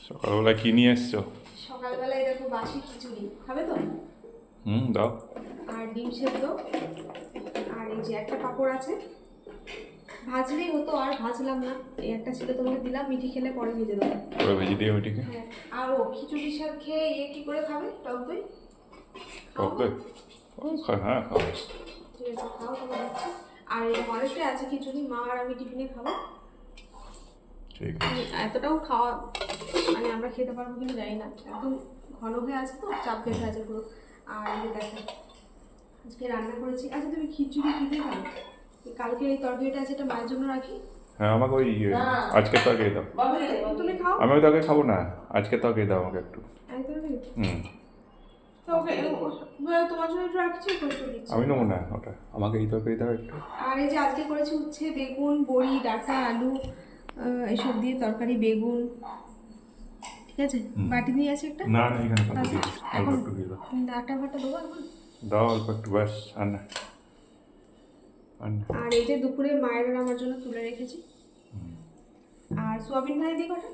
সকালবেলা কি নিয়ে এসছো? সকালবেলায় দেখো বাসি খিচুড়ি খাবে তো, দাও। আর ডিম সেদ্ধ, আর এই যে একটা পাঁপড় আছে, ভাজলেই হতো আর ভাজলাম না, এই একটা ছিল তোমাকে দিলাম, মিঠি খেলে পরে ভেজে দেবো। ওরা ভেজে দিও ওইটিকে। হ্যাঁ, আর ও খিচুড়ির সাথে খেয়ে কি করে খাবে, টক দই? টক দই? হ্যাঁ খাও। ঠিক আছে, খাও, তোমার দিচ্ছি। আর এই অনেকটাই আছে খিচুড়ি, মা আর আমি টিফিনে খাবো। ঠিক আছে। এতটাও খাওয়া মানে আমরা খেতে পারবো কিনা জানি না, একদম ঘন হয়ে আছে তো, চাপ বেঁধে আছে পুরো। আর এই যে দেখো আজকে রান্না করেছি। আচ্ছা তুমি খিচুড়ি কী দিয়ে খাবে? কালকে এই তরকারিটা আছে, এটা মায়ের জন্য রাখি। হ্যাঁ আমাকে ওই আজকে তরকারি দাও। তুমি খাও। আমি ওই তরকারি খাবো না, আজকে তরকারি দাও আমাকে একটু। এই তরকারি হুম। তো ওকে তোমার জন্য একটু রাখছি, ওকে একটু দিচ্ছি। আমি নেবো না ওটা, আমাকে এই তরকারি দাও একটু। আর এই যে আজকে করেছি উচ্ছে, বেগুন, বড়ি, ডাঁটা, আলু, এসব দিয়ে তরকারি, বেগুন। ঠিক আছে, বাটি দিয়ে আছে একটা। না না, এখানে পাতা দিও, অল্প একটু দিয়ে দাও। ডাঁটা ফাটা দেবো এখন। দাও অল্প একটু, ব্যাস। আর না। আর এই যে দুপুরে মায়ের আর আমার জন্য তুলে রেখেছি। আর সোয়াবিন ভাজা দিয়ে কটা।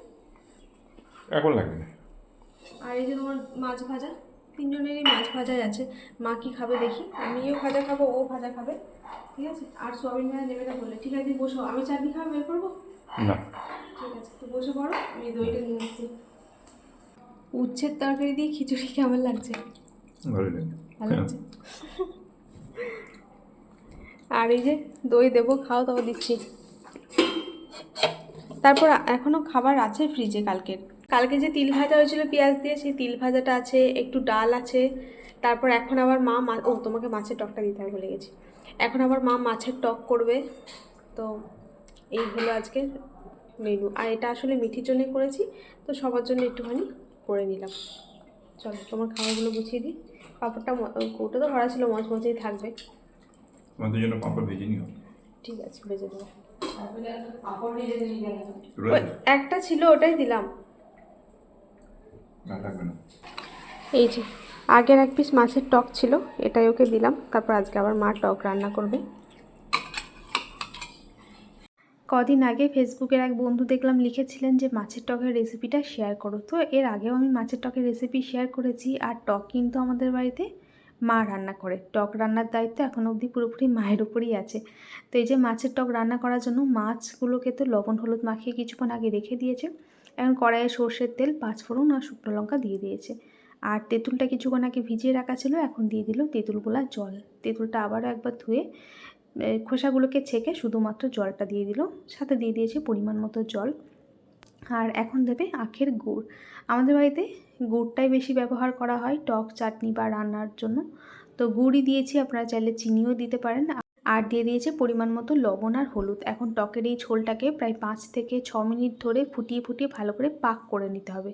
এখন লাগবে না। আর এই যে তোমার মাছ ভাজা, তিনজনেরই মাছ ভাজাই আছে। মা কি খাবে দেখি, আমিও ভাজা খাবো, ও ভাজা খাবে। ঠিক আছে, আর সোয়াবিন ভাজা নেবে না বললে। ঠিক আছে, তুমি বসো, আমি চাটনি খাওয়া বের করবো। না। ঠিক আছে, তো বসে পড়ো, আমি দইটা নিয়ে আসছি। উচ্ছের তরকারি দিয়ে খিচুড়ি কেমন লাগছে? ভালো লাগে। ভালো লাগছে। আর এই যে দই দেবো, খাও, তবে দিচ্ছি। তারপর এখনও খাবার আছে ফ্রিজে কালকের। কালকে যে তিল ভাজা হয়েছিল পেঁয়াজ দিয়ে, সেই তিল ভাজাটা আছে, একটু ডাল আছে। তারপর এখন আবার মা ও তোমাকে মাছের টকটা দিতে হবে ভুলে গেছি। এখন আবার মা মাছের টক করবে। তো এই হলো আজকে মেনু। আর এটা আসলে মিঠির জন্যই করেছি, তো সবার জন্য একটুখানি করে নিলাম। চলো তোমার খাবারগুলো গুছিয়ে দিই। পাঁপড়টা কৌটো তো ভরা ছিল, মচমচেই থাকবে। তোমাদের জন্য পাঁপড় ভেজে নিও। ঠিক আছে, ভেজে দেবো। রয়েছে? একটা ছিল, ওটাই দিলাম। না থাকবে না। এই যে আগের এক পিস মাছের টক ছিল, এটাই ওকে দিলাম। তারপর আজকে আবার মা টক রান্না করবে। কদিন আগে ফেসবুকের এক বন্ধু দেখলাম লিখেছিলেন যে মাছের টকের রেসিপিটা শেয়ার করো। তো এর আগেও আমি মাছের টকের রেসিপি শেয়ার করেছি। আর টক কিন্তু আমাদের বাড়িতে মা রান্না করে, টক রান্নার দায়িত্ব এখন অবধি পুরোপুরি মায়ের উপরেই আছে। তো এই যে মাছের টক রান্না করার জন্য মাছগুলোকে তো লবণ হলুদ মাখিয়ে কিছুক্ষণ আগে রেখে দিয়েছে। এখন কড়াইয়ে সর্ষের তেল, পাঁচফোড়ন আর শুকনো লঙ্কা দিয়ে দিয়েছে। আর তেঁতুলটা কিছুক্ষণ আগে ভিজিয়ে রাখা ছিল, এখন দিয়ে দিল তেঁতুলগুলা জল। তেঁতুলটা আবারও একবার ধুয়ে খোসাগুলোকে ছেঁকে শুধুমাত্র জলটা দিয়ে দিল, সাথে দিয়ে দিয়েছে পরিমাণ মতো জল। আর এখন দেবে আখের গুড়। আমাদের বাড়িতে গুড়টাই বেশি ব্যবহার করা হয় টক চাটনি বা রান্নার জন্য, তো গুড়ই দিয়েছি, আপনারা চাইলে চিনিও দিতে পারেন। আর দিয়ে দিয়েছে পরিমাণ মতো লবণ আর হলুদ। এখন টকের এই ঝোলটাকে প্রায় 5 থেকে 6 মিনিট ধরে ফুটিয়ে ফুটিয়ে ভালো করে পাক করে নিতে হবে।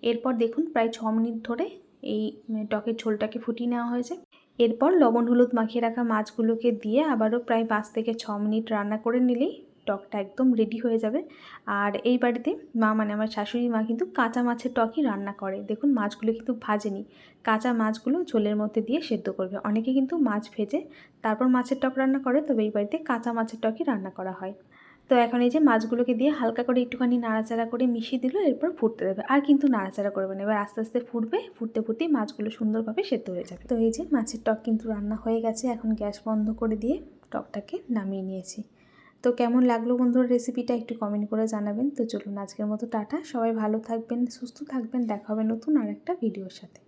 এরপর দেখুন প্রায় 6 মিনিট ধরে এই টকের ঝোলটাকে ফুটিয়ে নেওয়া হয়েছে। এরপর লবণ হলুদ মাখিয়ে রাখা মাছগুলোকে দিয়ে আবারও প্রায় 5 থেকে 6 মিনিট রান্না করে নিলেই টকটা একদম রেডি হয়ে যাবে। আর এই বাড়িতে মা মানে আমার শাশুড়ি মা কিন্তু কাঁচা মাছের টকই রান্না করে। দেখুন মাছগুলো কিন্তু ভাজেনি, কাঁচা মাছগুলো ঝোলের মধ্যে দিয়ে সেদ্ধ করবে। অনেকে কিন্তু মাছ ভেজে তারপর মাছের টক রান্না করে, তবে এই বাড়িতে কাঁচা মাছের টকই রান্না করা হয়। তো এখন এই যে মাছগুলোকে দিয়ে হালকা করে একটুখানি নাড়াচাড়া করে মিশিয়ে দিল, এরপর ফুটতে দেবে। আর কিন্তু নাড়াচাড়া করবে না, এবার আস্তে আস্তে ফুটবে, ফুটতে ফুটতেই মাছগুলো সুন্দরভাবে সেদ্ধ হয়ে যাবে। তো এই যে মাছের টক কিন্তু রান্না হয়ে গেছে, এখন গ্যাস বন্ধ করে দিয়ে টকটাকে নামিয়ে নিয়েছি। তো কেমন লাগলো বন্ধুরা রেসিপিটা একটু কমেন্ট করে জানাবেন। তো চলুন আজকের মতো টাটা, সবাই ভালো থাকবেন, সুস্থ থাকবেন, দেখা হবে নতুন আর একটা ভিডিওর সাথে।